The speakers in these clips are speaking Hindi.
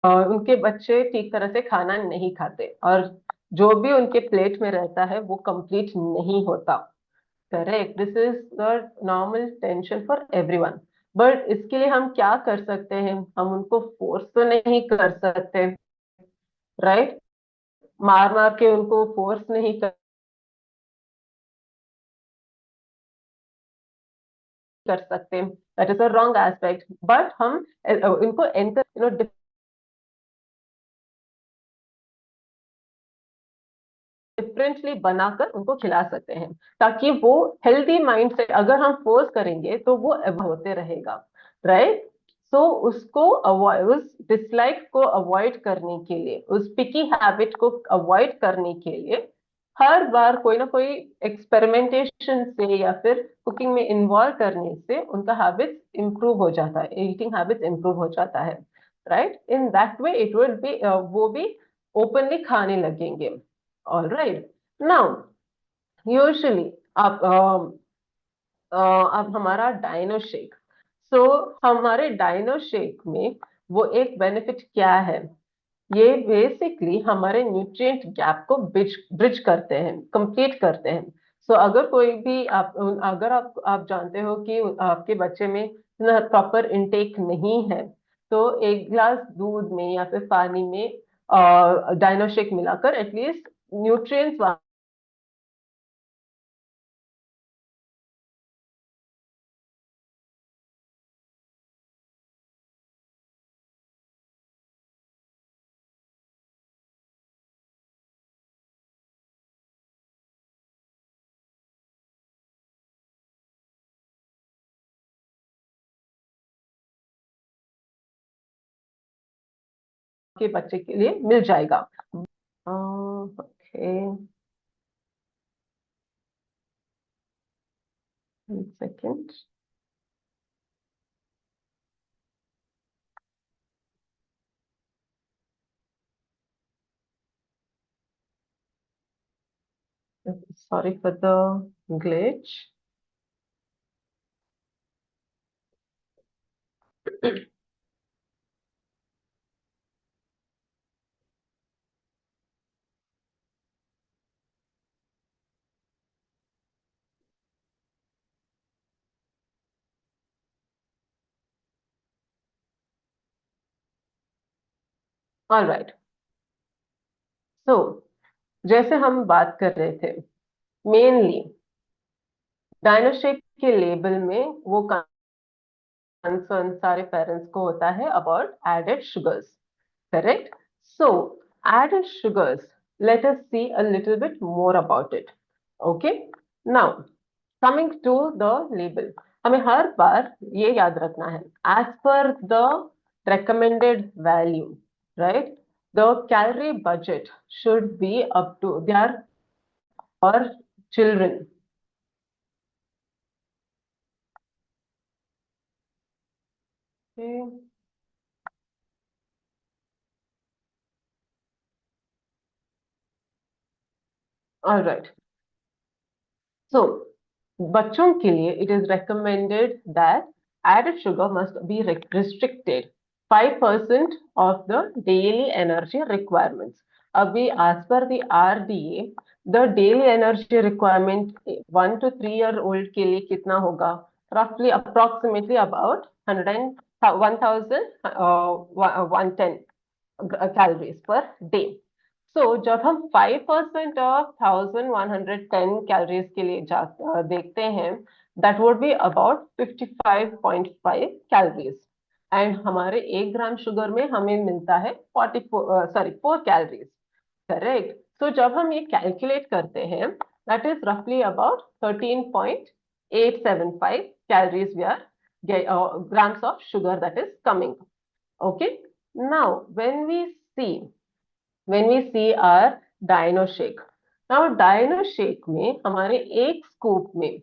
उनके बच्चे ठीक तरह से खाना नहीं खाते, और जो भी उनके प्लेट में रहता है वो कंप्लीट नहीं होता। Correct, this is the normal tension for everyone. But इसके लिए हम क्या कर सकते हैं? हम उनको फोर्स तो नहीं कर सकते, राइट? मार मार के उनको फोर्स नहीं कर सकते, that is a wrong aspect. But हम इनको एंकर डिफरेंटली बनाकर उनको खिला सकते हैं, ताकि वो हेल्दी माइंड से, अगर हम फोर्स करेंगे तो वो होते रहेगा, राइट? सो उसको अवॉइड, उस डिसलाइक को अवॉइड करने के लिए, उस पिकी हैबिट को अवॉइड करने के लिए, हर बार कोई ना कोई एक्सपेरिमेंटेशन से या फिर कुकिंग में इन्वॉल्व करने से उनका हैबिट इंप्रूव हो जाता है, ईटिंग हैबिट इंप्रूव हो जाता है, right? In that way it will be, वो भी ओपनली खाने लगेंगे। All right. नाउ यूजुअली आप अब हमारा डाइनो शेक, सो हमारे डाइनो शेक में वो एक बेनिफिट क्या है? ये बेसिकली हमारे न्यूट्रिएंट गैप को ब्रिज ब्रिज करते हैं, कंप्लीट करते हैं। सो अगर कोई भी आप, अगर आप जानते हो कि आपके बच्चे में प्रॉपर इनटेक नहीं है, तो एक ग्लास दूध में या फिर पानी में डाइनो शेक मिलाकर एटलीस्ट न्यूट्रिएंट्स के बच्चे के लिए मिल जाएगा। Okay, second. Sorry for the glitch. All right. So, जैसे हम बात कर रहे थे, मेनली डायनोस्टिक के लेबल में वो कंसर्न सारे पेरेंट्स को होता है about added sugars, correct? So, added sugars, let us see a little bit more about it. Okay? Now, coming to the label, हमें हर बार ये याद रखना है, as per the recommended value, right? The calorie budget should be up to their for children. Okay. All right. So, बच्चों के लिए it is recommended that added sugar must be restricted 5% of the daily energy requirements. अभी as per the RDA, the daily energy requirement 1 to 3 year old के लिए कितना होगा? Roughly approximately about 1110 calories per day. सो जब हम 5% ऑफ 1110 कैलोरीज के लिए देखते हैं, that would be about 55.5 calories. And हमारे 1 ग्राम शुगर में हमें मिलता है 4 कैलोरीज, करेक्ट? सो जब हम ये कैलकुलेट करते हैं, दैट इज रफली about 13.875 calories we are grams of sugar that is coming. Okay, now when we see our dino shake. Now dino shake में हमारे एक स्कूप में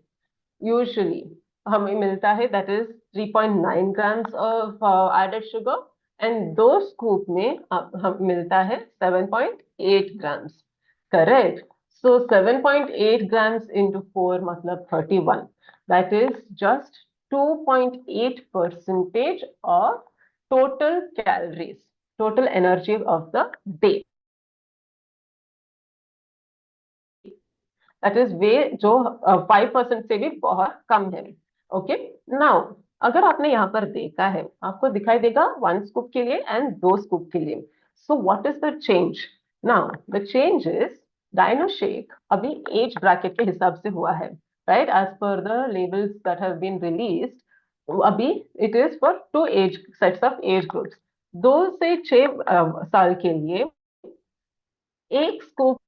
यूजुअली हमें मिलता है that is 3.9 grams of added sugar, and दो स्कूप में हम मिलता है 7.8 grams, correct? So 7.8 grams into 4 मतलब 31, that is just 2.8 percentage of total calories. Total energy of the day, that is वे जो 5% से भी बहुत कम है। ओके, नाउ अगर आपने यहाँ पर देखा है, आपको दिखाई देगा 1 स्कूप के लिए एंड 2 स्कूप के लिए। So what is the change? Now the change is Dinoshake अभी एज ब्रैकेट के हिसाब से हुआ है, right, as per the labels that have been released. अभी it is for 2 age sets of age groups, 2 से 6 साल के लिए 1 scoop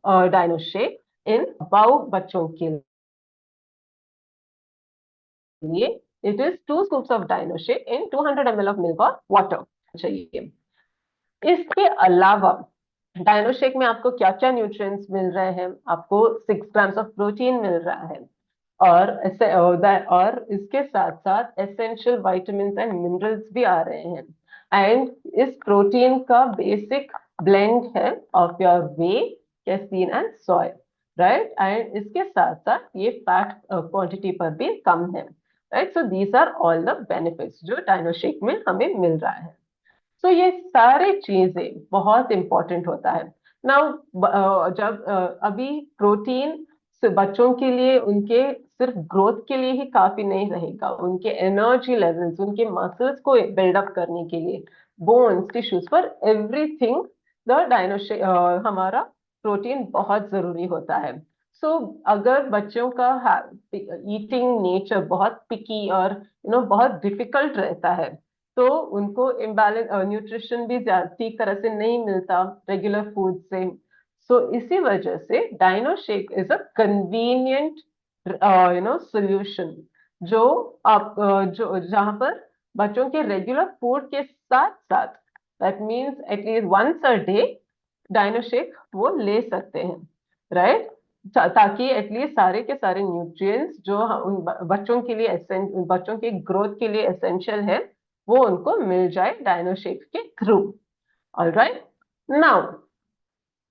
Dinoshake in above बच्चों के लिए it is 2 scoops of Dinoshake in 200 ml of milk और वाटर चाहिए। इसके अलावा डायनो शेक में आपको क्या क्या न्यूट्रिएंट्स मिल रहे हैं? आपको 6 ग्राम्स ऑफ प्रोटीन मिल रहा है, और इसके साथ साथ एसेंशियल विटामिन एंड मिनरल्स भी आ रहे हैं। एंड इस प्रोटीन का बेसिक ब्लेंड है of your way, casein and soy, right. And इसके साथ साथ ये फैट क्वांटिटी पर भी कम है, right. So these are all the benefits जो डायनो शेक में हमें मिल रहा है। तो ये सारे चीजें बहुत इंपॉर्टेंट होता है। नाउ जब अभी प्रोटीन सिर्फ बच्चों के लिए, उनके सिर्फ ग्रोथ के लिए ही काफी नहीं रहेगा, उनके एनर्जी लेवल्स, उनके मसल्स को बिल्डअप करने के लिए, bones, tissues, for everything the Dinoshake हमारा प्रोटीन बहुत जरूरी होता है। सो अगर बच्चों का ईटिंग नेचर बहुत पिकी और बहुत डिफिकल्ट रहता है, तो उनको इम्बैलेंस न्यूट्रिशन भी ठीक तरह से नहीं मिलता रेगुलर फूड से। सो इसी वजह से Dino shake is a convenient solution, जो आप जो जहां पर बच्चों के रेगुलर फूड के साथ साथ, that means at least once a day, Dino shake वो ले सकते हैं, राइट। ताकि एटलीस्ट सारे के सारे न्यूट्रिएंट्स जो उन बच्चों के लिए बच्चों के ग्रोथ के लिए एसेंशियल है, वो उनको मिल जाए डायनो शेक के थ्रू। ऑलराइट, नाउ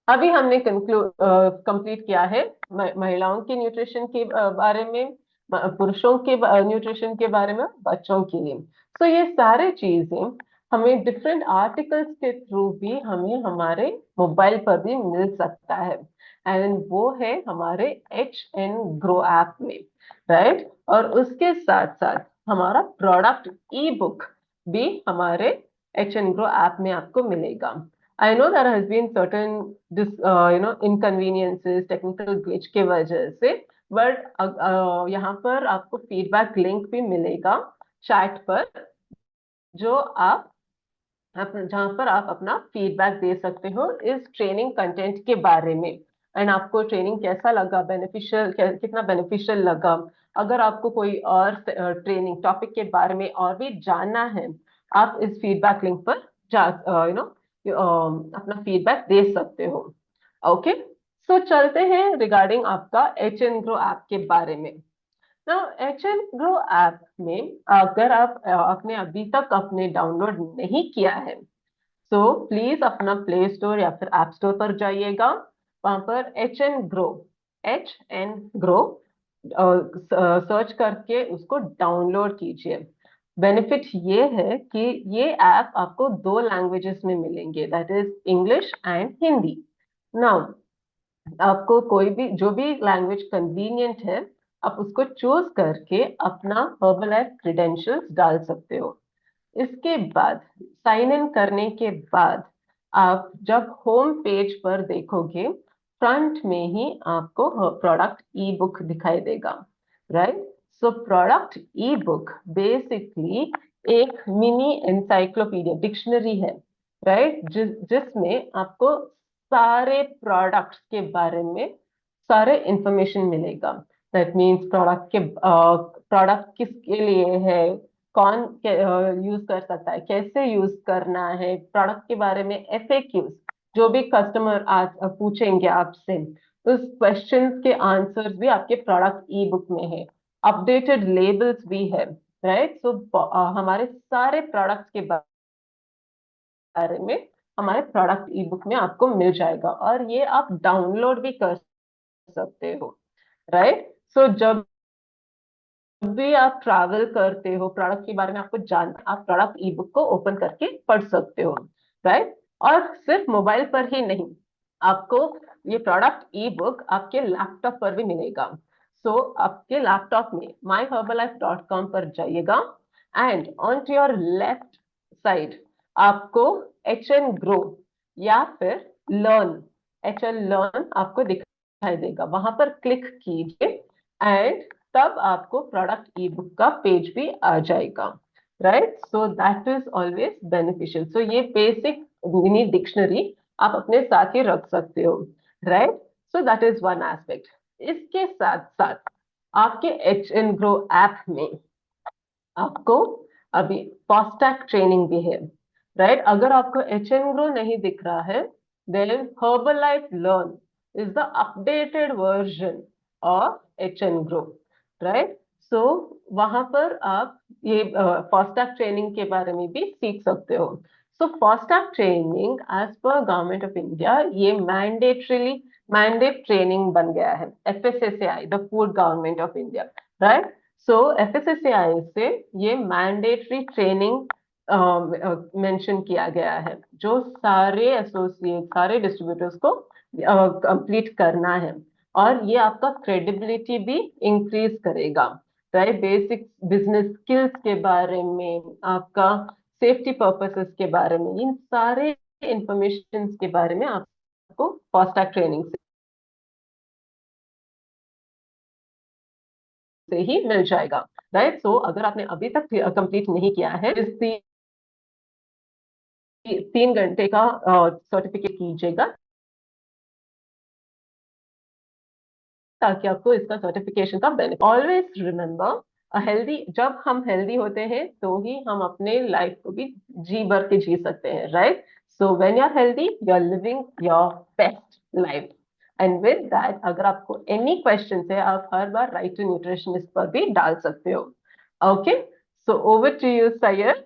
अभी हमने कंप्लीट किया है महिलाओं के न्यूट्रिशन के बारे में, पुरुषों के न्यूट्रिशन के बारे में, बच्चों के लिए। तो ये सारे चीजें हमें डिफरेंट आर्टिकल्स के थ्रू भी हमें हमारे मोबाइल पर भी मिल सकता है, एंड वो है हमारे HN Grow ऐप में, राइट। और उसके साथ साथ हमारा प्रोडक्ट ई बुक भी हमारे HN Grow ऐप में आपको मिलेगा। I know there has been certain inconveniences, technical glitch के वजह से, बट यहाँ पर आपको फीडबैक लिंक भी मिलेगा चैट पर, जो जहाँ पर आप अपना फीडबैक दे सकते हो इस ट्रेनिंग कंटेंट के बारे में। एंड आपको ट्रेनिंग कैसा लगा, बेनिफिशियल, कितना बेनिफिशियल लगा। अगर आपको कोई और ट्रेनिंग टॉपिक के बारे में और भी जानना है, आप इस फीडबैक लिंक पर जा अपना फीडबैक दे सकते हो। ओके, सो चलते हैं रिगार्डिंग आपका HN Grow ऐप के बारे में। तो HN Grow ऐप में अगर आपने अभी तक अपने डाउनलोड नहीं किया है, तो प्लीज अपना प्ले स्टोर या फिर ऐप स्टोर पर जाइएगा। वहां पर HN Grow सर्च करके उसको डाउनलोड कीजिए। बेनिफिट ये है कि ये ऐप आपको 2 लैंग्वेजेस में मिलेंगे, that is English and Hindi. Now आपको कोई भी जो भी लैंग्वेज कन्वीनियंट है, आप उसको चूज करके अपना हर्बल लाइफ क्रेडेंशियल्स डाल सकते हो। इसके बाद साइन इन करने के बाद आप जब होम पेज पर देखोगे, फ्रंट में ही आपको प्रोडक्ट ई बुक दिखाई देगा, right. So product e book basically एक मिनी एनसाइक्लोपीडिया डिक्शनरी है, राइट, जिसमें आपको सारे प्रोडक्ट्स के बारे में सारे इंफॉर्मेशन मिलेगा। दैट मीन्स प्रोडक्ट किसके लिए है, कौन यूज कर सकता है, कैसे यूज करना है, प्रोडक्ट के बारे में FAQs, जो भी कस्टमर आज पूछेंगे आपसे, उस क्वेश्चंस के आंसर्स भी आपके प्रोडक्ट ई बुक में है। अपडेटेड लेबल्स भी है, राइट। सो हमारे सारे प्रोडक्ट्स के बारे में हमारे प्रोडक्ट ई बुक में आपको मिल जाएगा, और ये आप डाउनलोड भी कर सकते हो, राइट। सो जब भी आप ट्रैवल करते हो, प्रोडक्ट के बारे में आपको जानना, आप प्रोडक्ट ई बुक को ओपन करके पढ़ सकते हो, राइट। और सिर्फ मोबाइल पर ही नहीं, आपको ये प्रोडक्ट ई बुक आपके लैपटॉप पर भी मिलेगा। सो आपके लैपटॉप में myherbalife.com पर जाइएगा, and on to your left side आपको एच एन ग्रो या फिर लर्न, एच एन लर्न आपको दिखाई देगा, वहां पर क्लिक कीजिए, एंड तब आपको प्रोडक्ट ई बुक का पेज भी आ जाएगा, right. So that is always beneficial. So ये बेसिक मिनी डिक्शनरी आप अपने साथ ही रख सकते हो, right. So that is one aspect. इसके साथ साथ आपके एच एन ग्रो ऐप में आपको अभी फास्टैग ट्रेनिंग भी है, राइट। अगर आपको एच एन ग्रो नहीं दिख रहा है, then Herbalife learn is the updated version of H N grow, right. So वहां पर आप ये फास्टैग ट्रेनिंग के बारे में भी सीख सकते हो। So FoSTaC training as per government of India ये मैंडेट ट्रेनिंग बन गया है, FSSAI, the food government of India, right. So FSSAI से ये मैंडेटरी ट्रेनिंग मेंशन किया गया है, जो सारे एसोसिएट, सारे डिस्ट्रीब्यूटर्स को कंप्लीट करना है। और ये आपका क्रेडिबिलिटी भी इंक्रीज करेगा, राइट। बेसिक बिजनेस स्किल्स के बारे में, आपका सेफ्टी पर्पसेस के बारे में, इन सारे इंफॉर्मेशन के बारे में आपको फास्टैग ट्रेनिंग से ही मिल जाएगा, राइट। सो अगर आपने अभी तक कंप्लीट नहीं किया है, इस 3 घंटे का सर्टिफिकेट कीजिएगा, ताकि आपको इसका सर्टिफिकेशन का बेनिफिट। ऑलवेज रिमेम्बर, हेल्दी, जब हम हेल्दी होते हैं तो ही हम अपने लाइफ को भी जी भर के जी सकते हैं, right. So when you are healthy you are living your best life. And with that, अगर आपको एनी क्वेश्चन है, आप हर बार राइट टू न्यूट्रिशनिस्ट पर भी डाल सकते हो। Okay, so over to you Syed.